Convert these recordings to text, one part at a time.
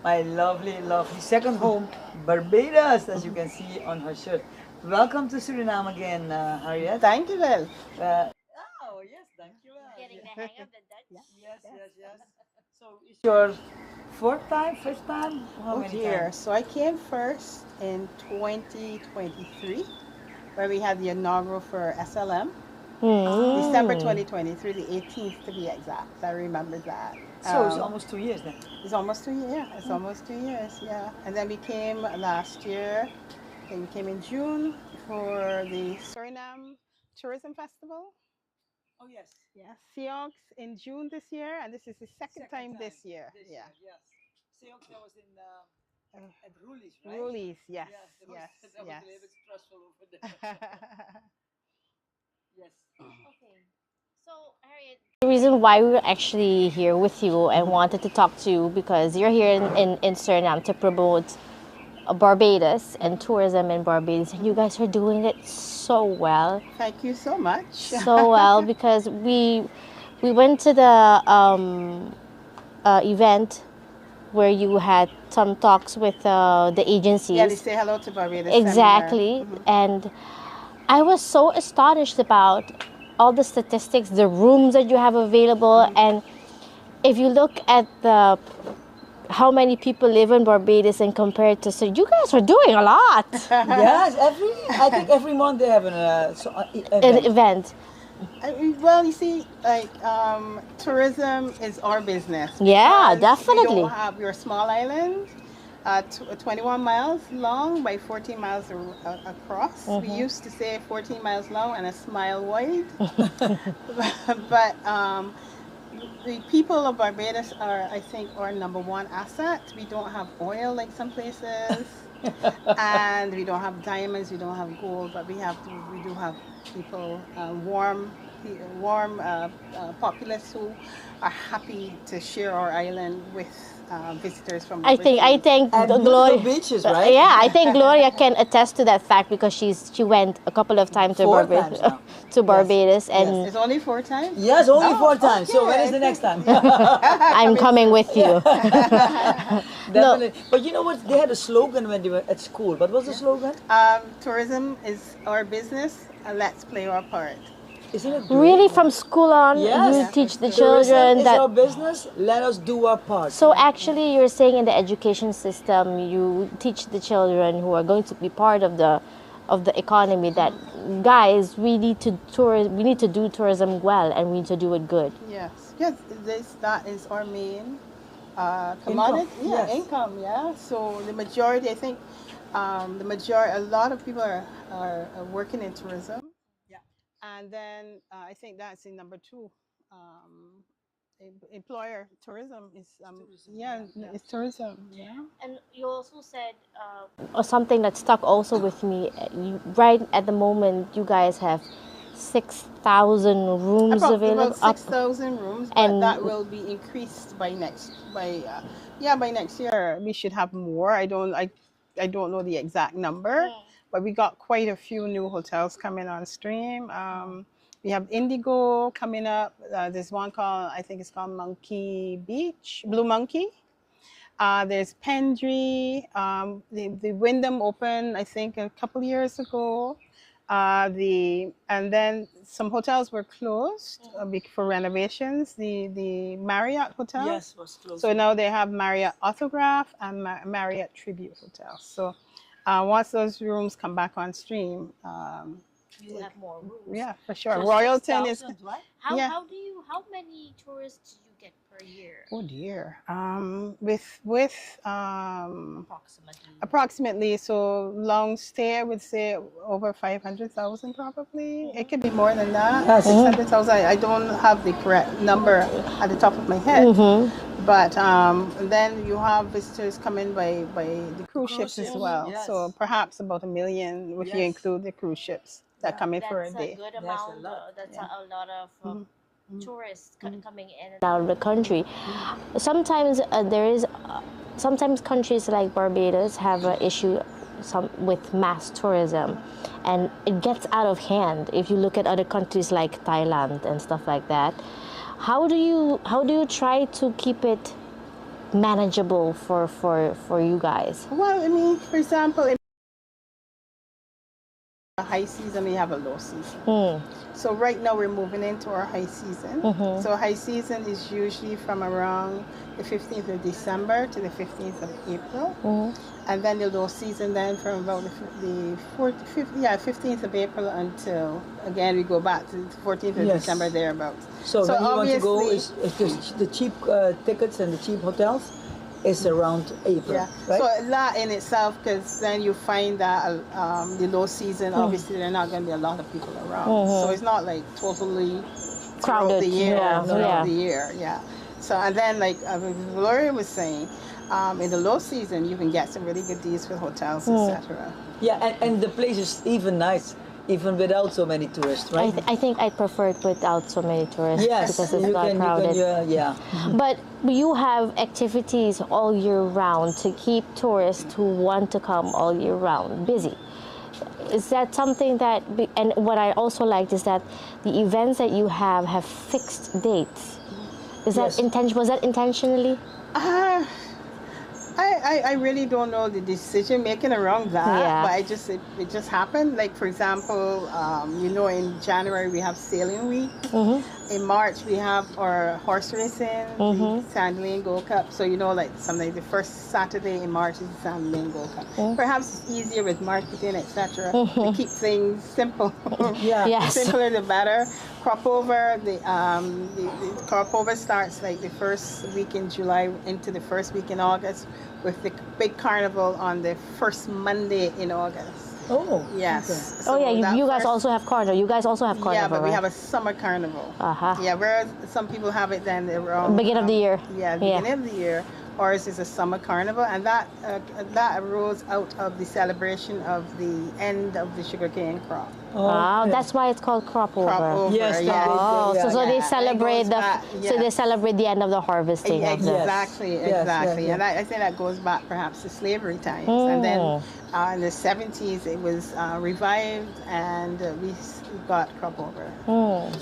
My lovely, lovely second home, Barbados, as you can see on her shirt. Welcome to Suriname again, Harriet. Thank you, well. Uh, oh, yes, thank you. Getting the hang of the Dutch. Yeah. Yes, Yes. yes, yes. So it's your fourth time, fifth time? How Oh many dear. times? So I came first in 2023, where we had the inaugural for SLM. December Mm. 2023, the 18th to be exact. I remember that. So it's almost 2 years then. It's almost 2 years. Yeah, it's almost 2 years. Yeah, and then we came last year. I think we came in June for the Suriname Tourism Festival. Oh, yes. Yeah, Seahawks in June this year, and this is the second time this year. This Yeah. year, yes. Seox, that was in Uh, at Rulis, right? Rulies, yes, Yes, that was yes, that was yes. a little bit stressful over there. Yes. Okay. So, Harriet, the reason why we were actually here with you and wanted to talk to you because you're here in Suriname to promote Barbados and tourism in Barbados, and you guys are doing it so well, Thank you so much. so well because we went to the event where you had some talks with the agencies. Yeah, they say hello to Barbados Exactly, seminar. and I was so astonished about all the statistics, the rooms that you have available, and if you look at the how many people live in Barbados and compared to, so you guys are doing a lot. Yes, I think every month they have An event. event. Well, you see, like tourism is our business. Yeah, because definitely. we're a small island, 21 miles long by 14 miles across. We used to say 14 miles long and a smile wide. But the people of Barbados are, I think, our number one asset. We don't have oil like some places, and we don't have diamonds. We don't have gold, but we do have people, warm populace who are happy to share our island with visitors from overseas. I think And beautiful Gloria. beaches, right? Yeah, I think Gloria can attest to that fact because she went a couple of times to Four Barbados, times now. to Barbados, and It's only 4 times. Yes, only Oh, 4 times. So when okay. is the next time? I'm coming with you. Definitely. But you know what? They had a slogan when they were at school. What was the slogan? Tourism is our business, and let's play our part. Isn't it great? Really, from school on, Yes. you teach the Tourism children is that. our business. Let us do our part. So actually, you're saying in the education system, you teach the children who are going to be part of the economy that, guys, we need to do tourism well, and we need to do it good. Yes, yes, that is our main commodity. Income, Yeah, yes. income. Yeah. So the majority, I think, a lot of people are working in tourism. Yeah. And then I think that's in number two. Um, Employer tourism is yeah, it's tourism. Yeah. And you also said or something that stuck also with me. Right at the moment, you guys have 6,000 rooms available. About 6,000 rooms, but and- that will be increased by next year. We should have more. I don't know the exact number, but we got quite a few new hotels coming on stream. We have Indigo coming up. There's one called, I think it's called Monkey Beach, Blue Monkey. There's Pendry. The Wyndham opened, I think, a couple years ago. And then some hotels were closed for renovations. The Marriott hotels. Yes, was close. So now they have Marriott Autograph and Marriott Tribute hotels. So once those rooms come back on stream, you have more rooms. yeah, for sure. So Royalton is. 6,000, right? Yeah. How many tourists do you get per year? Oh dear. With Approximately. so long stay, I would say over 500,000 probably. It could be more than that. Yes. 600,000. I don't have the correct number at the top of my head. But then you have visitors coming by the cruise ships as ships, well. yes. So perhaps about 1 million if you Yes. include the cruise ships that come in for a day. Good That's a amount. lot. That's Yeah. a lot of tourists coming in and out of the country. Sometimes sometimes countries like Barbados have an issue with mass tourism, and it gets out of hand. If you look at other countries like Thailand and stuff like that, how do you try to keep it manageable for you guys? Well, I mean, for example, in a high season, we have a low season. So right now we're moving into our high season. So high season is usually from around the 15th of December to the 15th of April. And then the low season then from about the 15th of April until, again, we go back to the 14th of December, thereabouts. So when you want to go, is the cheap tickets and the cheap hotels is around April, right? So that in itself, because then you find that the low season, obviously there are not going to be a lot of people around. So it's not like totally Crowded, throughout the year. yeah. The year, So, and then like Gloria was saying, in the low season, you can get some really good deals with hotels, etc. Yeah, and the place is even nice, even without so many tourists, right? I think I prefer it without so many tourists because it's you not can, crowded. yeah. But you have activities all year round to keep tourists who want to come all year round busy. Is that something that, and what I also liked is that the events that you have fixed dates. Is that was that intentionally? I really don't know the decision making around that, but it just happened. Like for example, in January we have sailing week. In March we have our horse racing, the Sandlane Gold Cup. So like sometimes the first Saturday in March is the Sandlane Gold Cup. Perhaps it's easier with marketing, etc. to keep things simple. Yes. The simpler the better. Crop over, the crop over starts like the first week in July into the first week in August, with the big carnival on the first Monday in August. Oh, yes. okay. So you guys also have carnival. You guys also have carnival. Yeah, but we right? have a summer carnival. Yeah, whereas some people have it then around beginning of the year. Yeah, beginning of the year. Ours is a summer carnival, and that arose out of the celebration of the end of the sugarcane crop. That's why it's called crop over. Crop over. Yes, So they celebrate they celebrate the end of the harvesting. Exactly. And I think that goes back perhaps to slavery times. And then in the 70s it was revived, and we got crop over.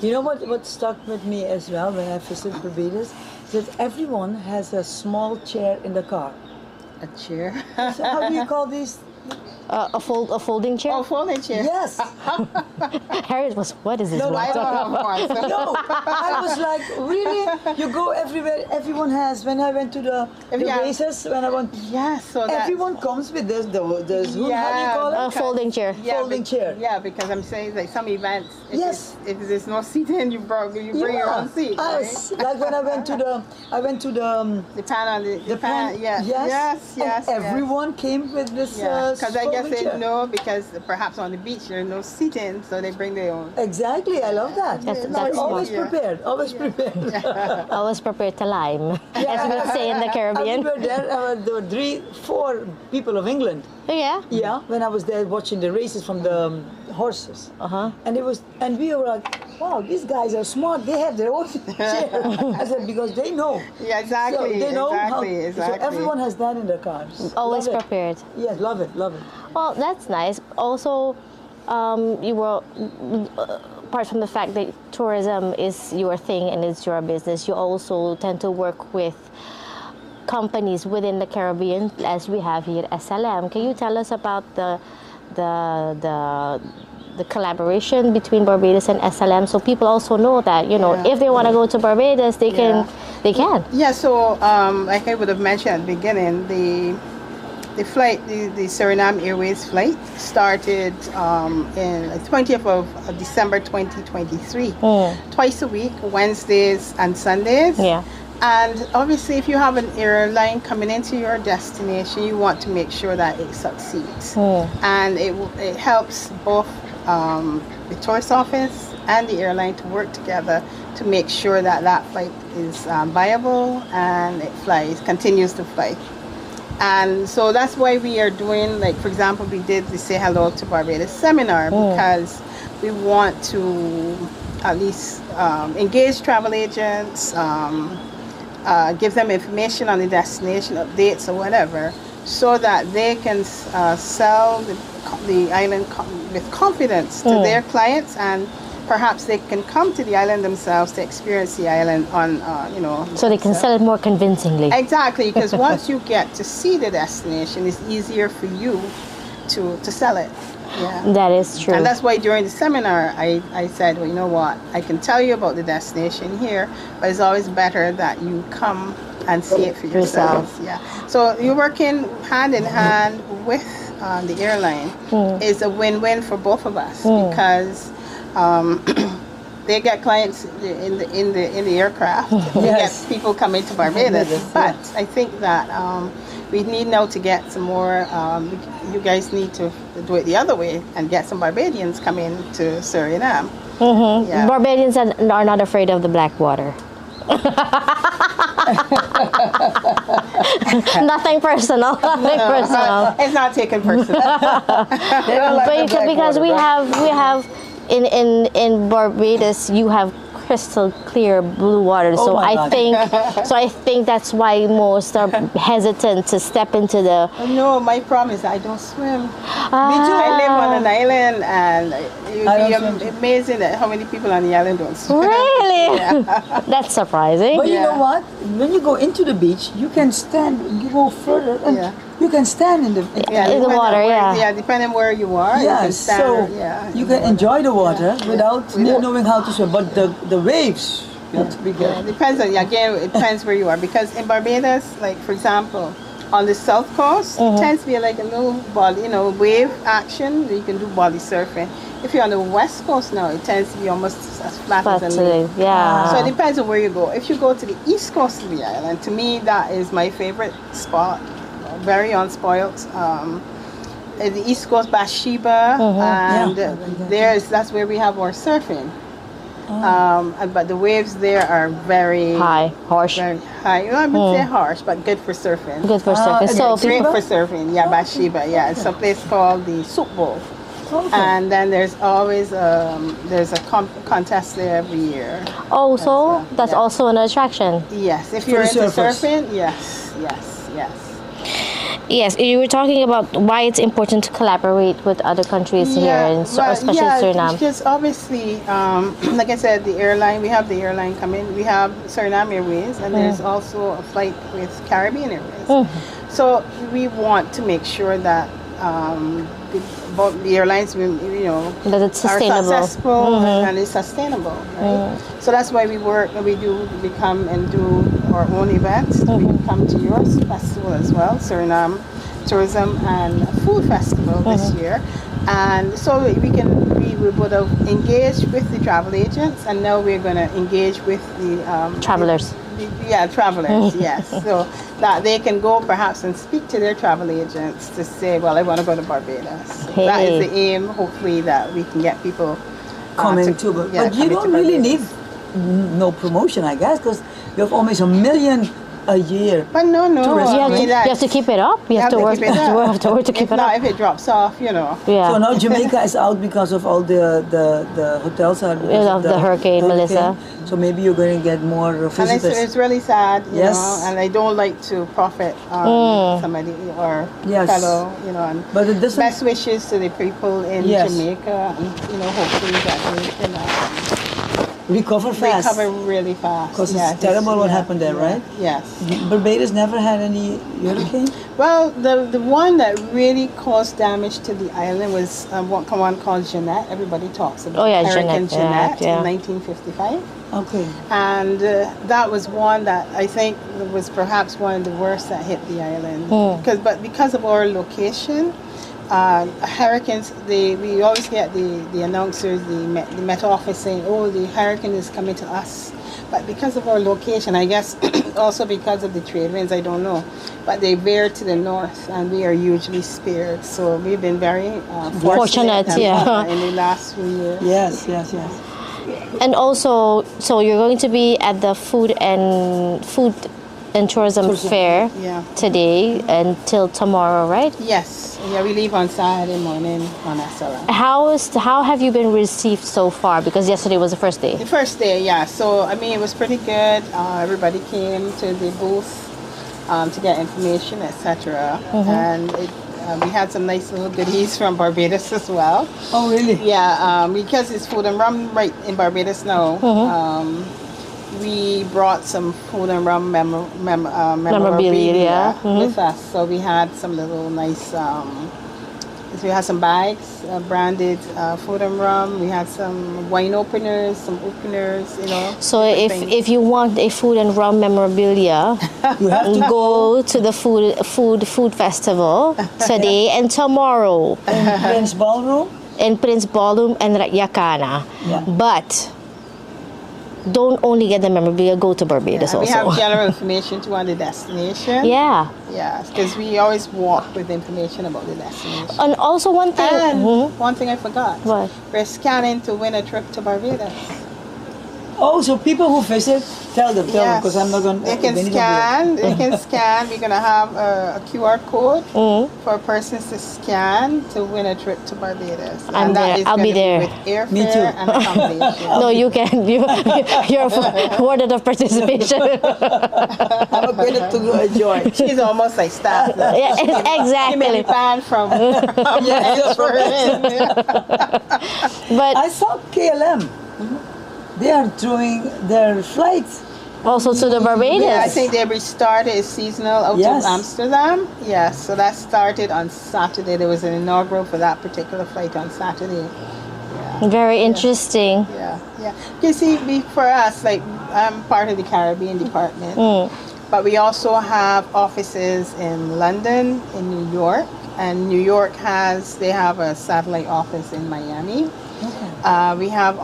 You know what stuck with me as well when I visited Barbados? That everyone has a small chair in the car. A chair? So how do you call these? A folding chair. Oh, folding chair. Yes. Harriet was, what is this? No, I don't have one. So. No, I was like, really? You go everywhere. Everyone has. When I went to the races, when I went, so everyone comes with this. How do you call it? A folding chair. Folding chair. Yeah, because I'm saying like some events. If there's no seating, you bring your own seat. Right? Like when I went to the pan on the pan. Yes. And everyone came with this. Because I guess they know, because perhaps on the beach there's no seating, so they bring their own. Exactly, I love that. That's always prepared. Always prepared. Always prepared to lime, as we would say in the Caribbean. We were there. There were 4 people of England. Yeah. Yeah, when I was there watching the races from the horses. And we were like, wow, these guys are smart. They have their own chair. I said, because they know. Yeah, exactly. So they know exactly. So everyone has that in their cars. Always prepared. Yes, love it. Well, that's nice. Also, you were, apart from the fact that tourism is your thing and it's your business, you also tend to work with companies within the Caribbean, as we have here at SLM. Can you tell us about the collaboration between Barbados and SLM, so people also know that if they want to go to Barbados, they can. Yeah. So like I would have mentioned at the beginning, the flight, the Suriname Airways flight started in the 20th of December 2023. Twice a week, Wednesdays and Sundays. Yeah. And obviously, if you have an airline coming into your destination, you want to make sure that it succeeds. And it helps both the tourist office and the airline to work together to make sure that flight is viable and it continues to fly. And so that's why we are doing, like, for example, we did the Say Hello to Barbados seminar, because we want to at least engage travel agents, give them information on the destination, updates or whatever, so that they can sell the island with confidence to their clients and perhaps they can come to the island themselves to experience the island on, you know. So they can sell it more convincingly. Exactly, because once you get to see the destination, it's easier for you to sell it. Yeah. That is true. And that's why during the seminar, I said, well, you know what, I can tell you about the destination here, but it's always better that you come and see it for yourselves. Yeah. So you're working hand in hand with the airline. Is a win-win for both of us because they get clients in the aircraft. They get people coming to Barbados. But I think that we need now to get some more. You guys need to do it the other way and get some Barbadians coming to Suriname. Yeah. Barbadians are not afraid of the black water. Nothing personal. Nothing personal. It's not taken personal. Because we have in Barbados you have crystal clear blue water. So I think that's why most are hesitant to step into the. No, my problem is I don't swim. Me too. I live on an island, and you'd be amazing at how many people on the island don't swim. Really? That's surprising. But you know what? When you go into the beach, you can stand. You go further, and you can stand in the water. Yeah, depending where you are. Yeah, you can stand, so you can enjoy the water without knowing how to swim. But the waves, you have to be careful. It depends on it depends where you are, because in Barbados, like for example, on the south coast, it tends to be like a little body, wave action. You can do body surfing. If you're on the west coast now, it tends to be almost as flat as a lake. Yeah. So it depends on where you go. If you go to the east coast of the island, to me that is my favorite spot. Very unspoiled. The east coast, Bathsheba, and that's where we have our surfing. But the waves there are very harsh. Very high. I wouldn't say harsh, but good for surfing. Good for surfing. So great for surfing. Yeah, Bathsheba. Yeah, it's a place called the Soup Bowl. Okay. And then there's always there's a contest there every year. Oh, so that's also an attraction. Yes, if you're into surfing, yes. Yes, you were talking about why it's important to collaborate with other countries here, especially Suriname. Because obviously, like I said, we have the airline coming. We have Suriname Airways, and there's also a flight with Caribbean Airways. So we want to make sure that the airlines, that it's sustainable. Are successful and it's sustainable, right? So that's why we come and do our own events. We come to your festival as well, Suriname Tourism and Food Festival this year. And so we would have engaged with the travel agents, and now we're going to engage with the travelers. Travelers, yes. So that they can go perhaps and speak to their travel agents to say, well, I want to go to Barbados. Hey. That is the aim, hopefully, that we can get people coming to Barbados. But you don't really need no promotion, I guess, because you have almost 1 million a year. But no. You have to keep it up. You have to work to keep it up. If it drops off, Yeah. So now Jamaica is out because of all the hotels are because of the hurricane, Melissa. So maybe you're going to get more visitors. And it's really sad, you know, and I don't like to profit on somebody or fellow, and but it doesn't. Best wishes to the people in Jamaica, and hopefully that they can recover fast. Recover really fast. Because it's terrible what happened there, right? Yes. Barbados never had any hurricane? Well, the one that really caused damage to the island was one called Jeanette. Everybody talks about Hurricane Jeanette in 1955. Okay. And that was one that I think was perhaps one of the worst that hit the island. Because of our location, hurricanes, we always get the announcers, the Met Office saying, oh, the hurricane is coming to us. But because of our location, I guess also because of the trade winds, I don't know, but they veer to the north and we are usually spared. So we've been very fortunate in the last few years. Yes. And also, so you're going to be at the Food and Tourism Fair today until tomorrow, right? Yes. Yeah, we leave on Saturday morning on SLM. How have you been received so far? Because yesterday was the first day. The first day, yeah. So, I mean, it was pretty good. Everybody came to the booth to get information, etc. And We had some nice little goodies from Barbados as well. Oh, really? Yeah, because it's food and rum right in Barbados now. We brought some food and rum memorabilia with us. So we had some little nice, we had some bags, branded food and rum. We had some wine openers, some openers, you know. So if you want a food and rum memorabilia, You have to go to the food festival today and tomorrow in Prince Ballroom. in Prince Ballroom and Yakana. Yeah. But don't only get the memorabilia, go to Barbados We also. have general information too on the destination. Yeah. Yeah, because we always walk with information about the destination. And also one thing. And one thing I forgot. What? We're scanning to win a trip to Barbados. Oh, so people who visit, tell them, Yes. because I'm not going to. They can scan. They can scan. We're gonna have a QR code for persons to scan to win a trip to Barbados. I'm there. I'll be gonna there. with airfare Me too. and accommodation. No, you can. You're awarded of participation. I'm going to go enjoy. She's almost like staff now. Yeah, She may exactly. be banned from But I saw KLM. They are doing their flights. also to the Barbados. Yeah, I think they restarted seasonal out Yes. of Amsterdam. Yes, so that started on Saturday. There was an inaugural for that particular flight on Saturday. Very interesting. Yeah, yeah. You see, for us, like I'm part of the Caribbean department, but we also have offices in London, in New York, and New York they have a satellite office in Miami. We have,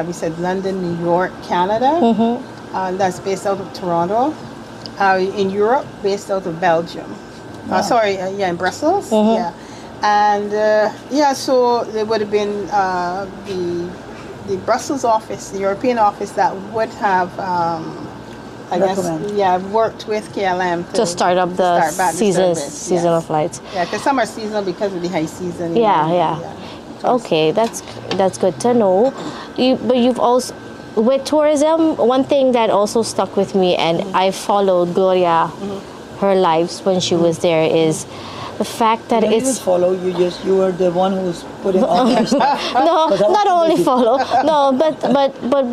we said London, New York, Canada. That's based out of Toronto. In Europe, based out of Belgium. In Brussels. Yeah. And so there would have been the Brussels office, the European office that would have, worked with KLM To start up the back the service, seasonal yes. flights. Yeah, because some are seasonal because of the high season. Yeah. Okay, that's good to know. But you've also, with tourism, one thing that also stuck with me, and I followed Gloria, her lives when she was there, is the fact that You didn't follow. You were the one who's putting all your stuff. no, not only follow. No, but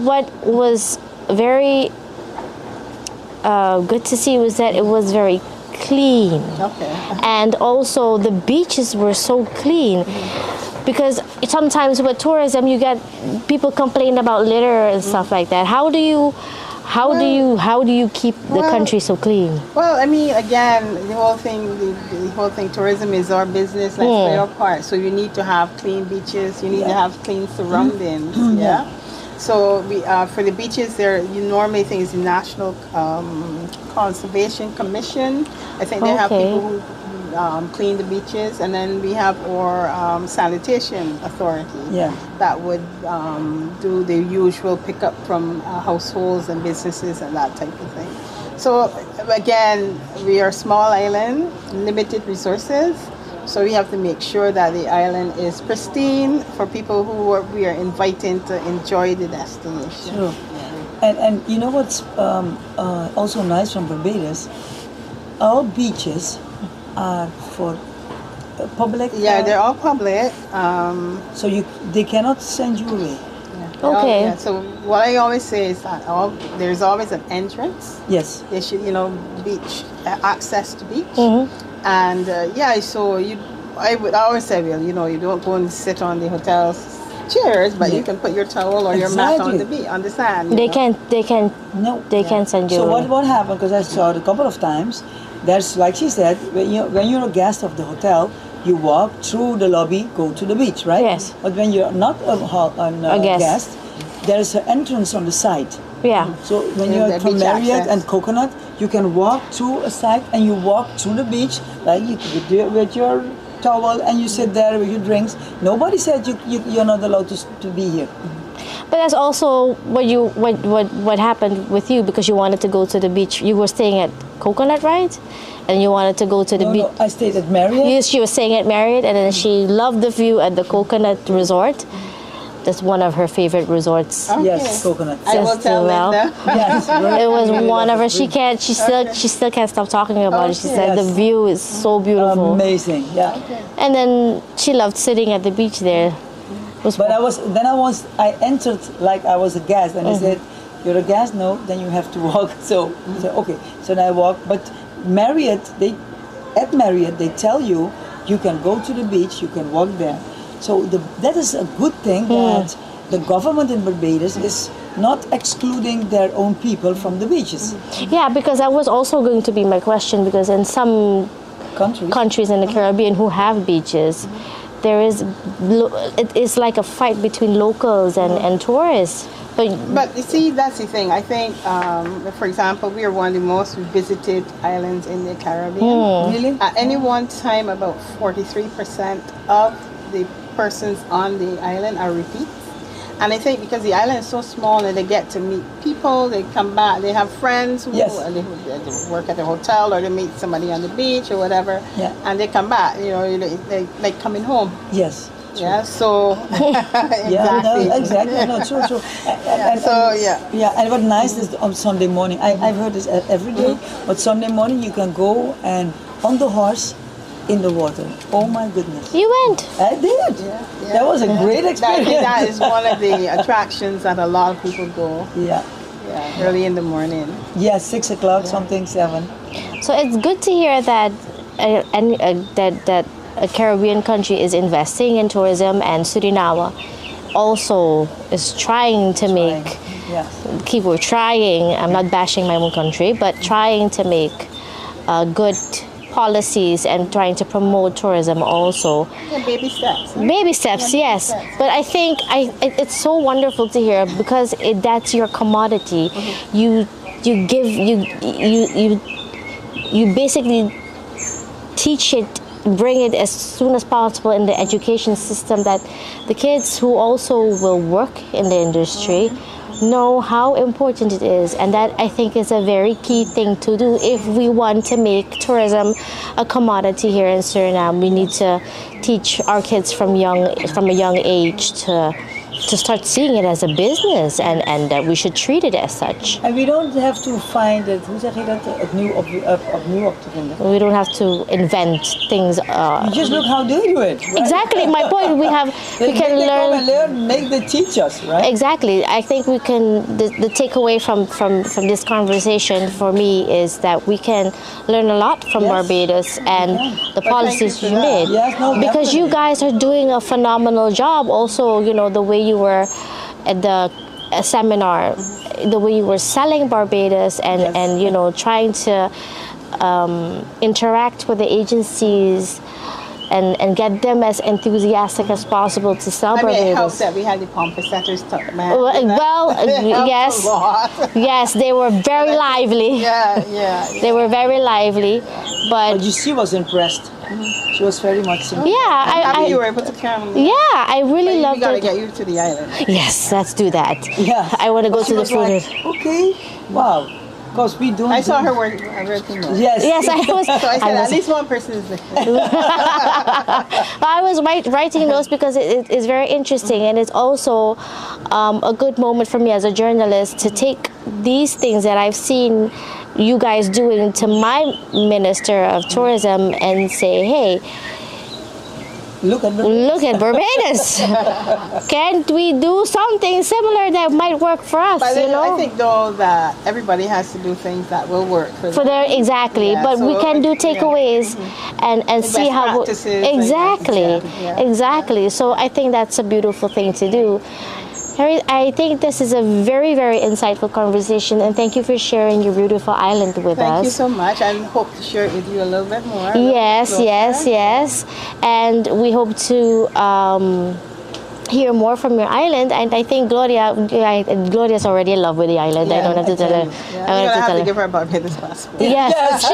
what was very good to see was that it was very clean. Okay. And also the beaches were so clean. Because sometimes with tourism you get people complain about litter and stuff like that. How do you keep the country so clean? Well, I mean, again, the whole thing, tourism is our business. Let's play our part. So you need to have clean beaches. You need to have clean surroundings. Yeah. So we for the beaches, you normally think it's the National Conservation Commission. I think they have people who clean the beaches, and then we have our sanitation authority that would do the usual pickup from households and businesses and that type of thing. So again, we are a small island, limited resources, so we have to make sure that the island is pristine for people who we are inviting to enjoy the destination. True. And you know what's also nice from Barbados? Our beaches are for public. Yeah, they're all public. So they cannot send you away. Okay. So what I always say is that there's always an entrance. Yes. There should, beach access to beach. And so I would always say, well, you don't go and sit on the hotel's chairs, but you can put your towel or your mat on the beach, on the sand. They can't send you. So away. what happened? Because I saw it a couple of times. There's, like she said, when you're a guest of the hotel, you walk through the lobby, go to the beach, right? Yes. But when you're not a guest, there's an entrance on the side. Yeah. So when you're from beach Marriott access. and Coconut, you can walk through a side and you walk through the beach, like with your towel, and you sit there with your drinks. Nobody said you're not allowed to be here. But that's also what happened with you, because you wanted to go to the beach. You were staying at Coconut, right? And you wanted to go to the beach. No, I stayed at Marriott. Yes, she was staying at Marriott, and then she loved the view at the Coconut Resort. that's one of her favorite resorts. Okay. Yes, coconut. I will Just tell well. Linda. Yes, It was really one of her. lovely. She still can't stop talking about it. She Okay. said the Yes. view is so beautiful. Amazing, yeah. And then she loved sitting at the beach there. But I entered like I was a guest, and they said, "You're a guest? No, then you have to walk." So I said, "Okay." So then I walked. But at Marriott, they tell you you can go to the beach, you can walk there. So that is a good thing that the government in Barbados is not excluding their own people from the beaches. Yeah, because that was also going to be my question. Because in some countries in the Caribbean who have beaches, there is it is like a fight between locals and tourists. But you see, that's the thing. I think, for example, we are one of the most visited islands in the Caribbean. Really? At any one time, about 43% of the persons on the island are repeats. And I think because the island is so small and they get to meet people, they come back, they have friends who Yes. they work at the hotel or they meet somebody on the beach or whatever, Yeah. and they come back, they like coming home. Yes. Yeah, so exactly. Yeah, no, exactly. No, true. Yeah, and what nice is on Sunday morning. I've heard this every day, but Sunday morning you can go and on the horse in the water. Oh my goodness. You went. I did. That was a great experience. That is one of the attractions that a lot of people go. Yeah. Yeah, early in the morning. Yeah, 6 o'clock, something 7. So it's good to hear that that a Caribbean country is investing in tourism, and Suriname also is trying to make. Yes. We're trying. I'm not bashing my own country, but trying to make good policies and trying to promote tourism also. Yeah, baby steps. Huh? Baby steps, yes. But I think it's so wonderful to hear because that's your commodity. You basically teach it, bring it as soon as possible in the education system, that the kids who also will work in the industry know how important it is, and that I think is a very key thing to do if we want to make tourism a commodity here in Suriname. We need to teach our kids from a young age to start seeing it as a business, and that we should treat it as such. En we don't have to find it, hoe zeg je dat, opnieuw op te vinden. We don't have to invent things. You just look how they do it. Right? Exactly, my point. We can They come learn. and learn, make the teach us, right? Exactly. I think we can. The takeaway from this conversation for me is that we can learn a lot from Yes. Barbados and the policies you made. Yes, no, because you definitely. guys are doing a phenomenal job. Also, the way you were at the seminar, the way you were selling Barbados and trying to interact with the agencies and get them as enthusiastic as possible to sell I mean, it helps Barbados. that we had the pomp setters talk, man. Yes, yes, they were very lively. Yeah. They were very lively, But she was impressed. She was very much impressed. yeah, I mean, you were able to come. yeah, I really We loved gotta it. get you to the island. Yes, let's do that. Yeah. I want to go She to the was like, food. okay, wow. Because we don't. I saw her working there. Yes. Yes, I was. So I said, I at was, least one person is there. I was writing those because it is very interesting, and it's also a good moment for me as a journalist to take these things that I've seen you guys doing to my Minister of Tourism and say, hey, Look at Barbados. Can't we do something similar that might work for us? But I think though that everybody has to do things that will work for them. Exactly, Yeah, but we so, can do yeah. takeaways and see best how practices, I exactly guess, yeah. exactly. So I think that's a beautiful thing to do. Harry, I think this is a very, very insightful conversation, and thank you for sharing your beautiful island with us. Thank you so much, and hope to share it with you a little bit more. Yes. And we hope to hear more from your island. And I think Gloria's already in love with the island. I don't have to tell her. Yeah, you're gonna have to give her a Barbados passport. Yes.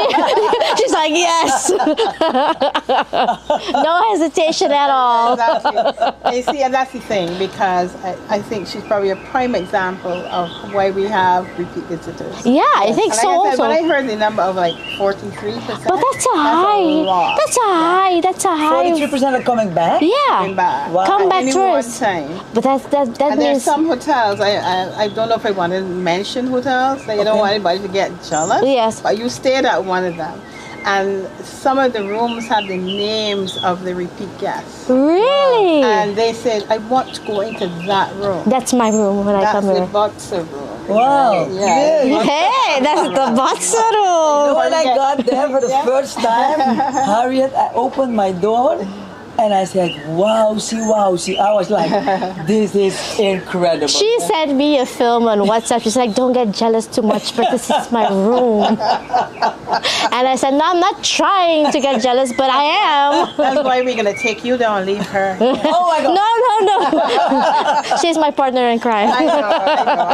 She's like, yes. No hesitation at all. Exactly. You see, and that's the thing, because I think she's probably a prime example of why we have repeat visitors. Yeah, I think And so like I said, also. when I heard the number of like 43%, But that's a high. lot. That's a high That's a high. 43% are coming back? Yeah. Back. Wow. Come back Only tourists. one time. But that And there's means some hotels. I don't know if I want to mention hotels. Like, I don't want anybody to get jealous. Yes. But you stayed at one of them, and some of the rooms have the names of the repeat guests. really. And they said, I want to go into that room. That's my room when I That's come the here. boxer room. Wow. Yeah. Really? Hey, that's the boxer You know, room. when I got there for the first time, Harriet, I opened my door and I said, wow, see. I was like, this is incredible. She sent me a film on WhatsApp. She's like, don't get jealous too much, but this is my room. And I said, no, I'm not trying to get jealous, but I am. That's why we're going to take you down and leave her. Oh my God. No. She's my partner in crime. I know.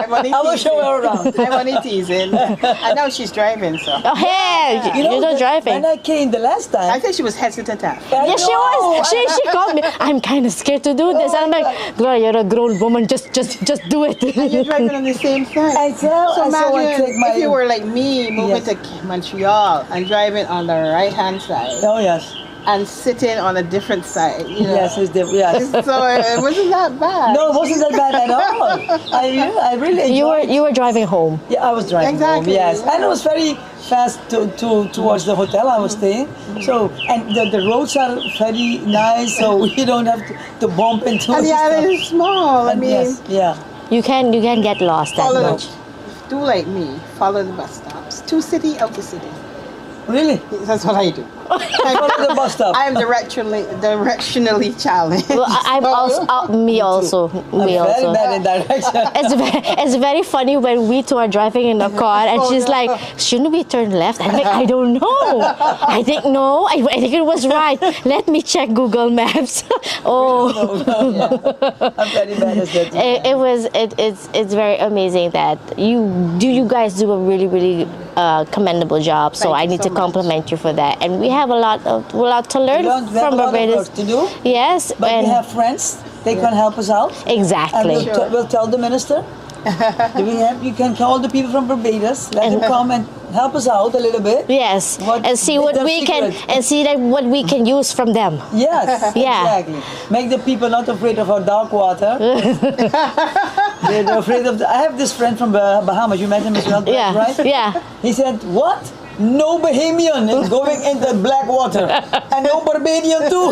I'm only I will teasing. show her around. I'm only teasing. I know she's driving, so. Oh, hey, you're not driving. When I came the last I time, think she was hesitant at. Yeah, she was. She called me. I'm kind of scared to do this. And I'm like, Gloria, you're a grown woman. Just do it. You're driving on the same side. I tell, So I saw one imagine take my. if you were like me, moving Yes. to Montreal and driving on the right-hand side Oh yes, and sitting on a different side. You know? yes, it's different. Yes. So it wasn't that bad. No, it wasn't that bad at all. I really enjoyed. You were driving home. Yeah, I was driving Exactly. home, yes. And it was very fast towards the hotel I was staying. So, and the roads are very nice, so you don't have to bump into And the stuff. island is small. I And mean, yes, yeah. You can get lost that follow much. do like me. Follow the bus stops. To city, out the city. Really? That's what I do. Follow the bus stop. I am directionally challenged. Well, I'm also me also. I'm Me very also. bad in direction. It's very funny when we two are driving in the car and she's like, shouldn't we turn left? I'm like, I don't know. I think no. I think it was right. Let me check Google Maps. Oh, Yeah. I'm very bad at that. it's very amazing that you guys do a really commendable job. So Thank I you need so to much. compliment you for that. And we have a lot to learn We have from a lot of Barbados. work to do, Yes, but and we have friends. They can help us out. And exactly. we'll tell the minister. You can call the people from Barbados. Let them come and help us out a little bit. Yes, What- and see make what them we can secret. and see that what we can use from them. Yes, Yeah. exactly. Make the people not afraid of our dark water. They're afraid of. I have this friend from Bahamas. You met him as well, Yeah, right? yeah. He said, "What? No Bahamian is going into black water, and no Barbadian too."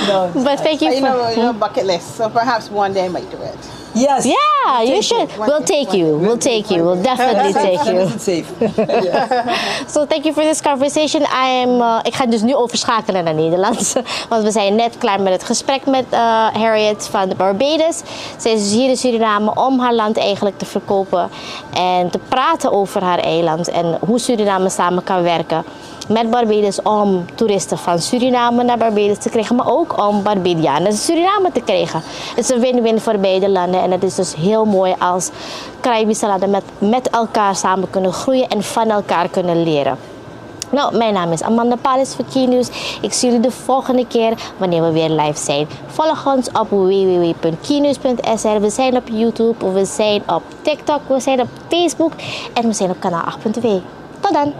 No. But thank you You for. know, bucket list. So perhaps one day I might do it. Yes. Yeah, you take should. it. We'll take you. We'll take you. We'll definitely take That you. isn't safe. So thank you for this conversation. Ik ga dus nu overschakelen naar Nederlands. Want we zijn net klaar met het gesprek met Harriet van de Barbados. Zij is dus hier in Suriname om haar land eigenlijk te verkopen. En te praten over haar eiland. En hoe Suriname samen kan werken met Barbados om toeristen van Suriname naar Barbados te krijgen. Maar ook om Barbadianen naar Suriname te krijgen. Het is een win-win voor beide landen. En het is dus heel mooi als Caribische landen met elkaar samen kunnen groeien en van elkaar kunnen leren. Nou, mijn naam is Amanda Palis voor Keynews. Ik zie jullie de volgende keer wanneer we weer live zijn. Volg ons op www.keynews.sr. We zijn op YouTube, we zijn op TikTok, we zijn op Facebook en we zijn op kanaal 8.2. Tot dan!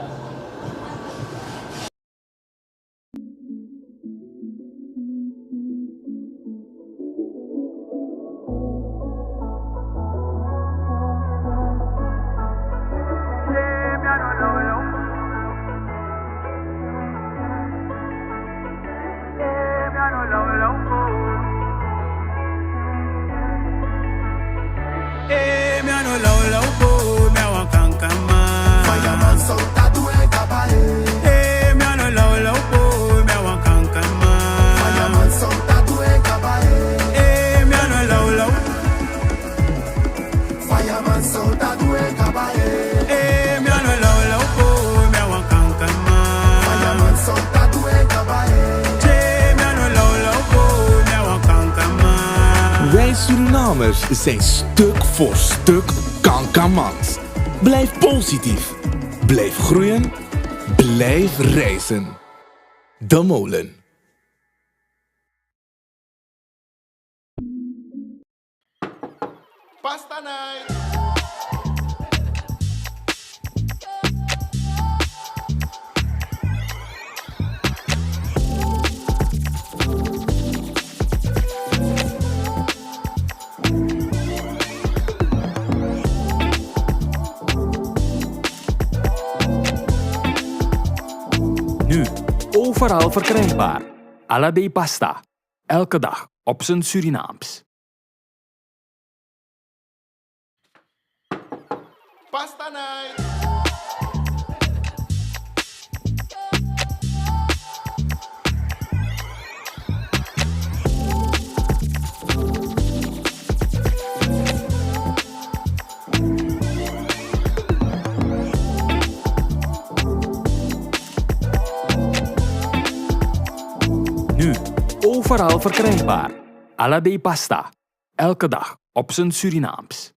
Wij Surinamers zijn stuk voor stuk kankamans. Blijf positief, blijf groeien, blijf reizen. De Molen. Pasta night. Nu overal verkrijgbaar. Alla de pasta. Elke dag op zijn Surinaams. Pasta night! Nu overal verkrijgbaar. Alla de pasta. Elke dag op zijn Surinaams.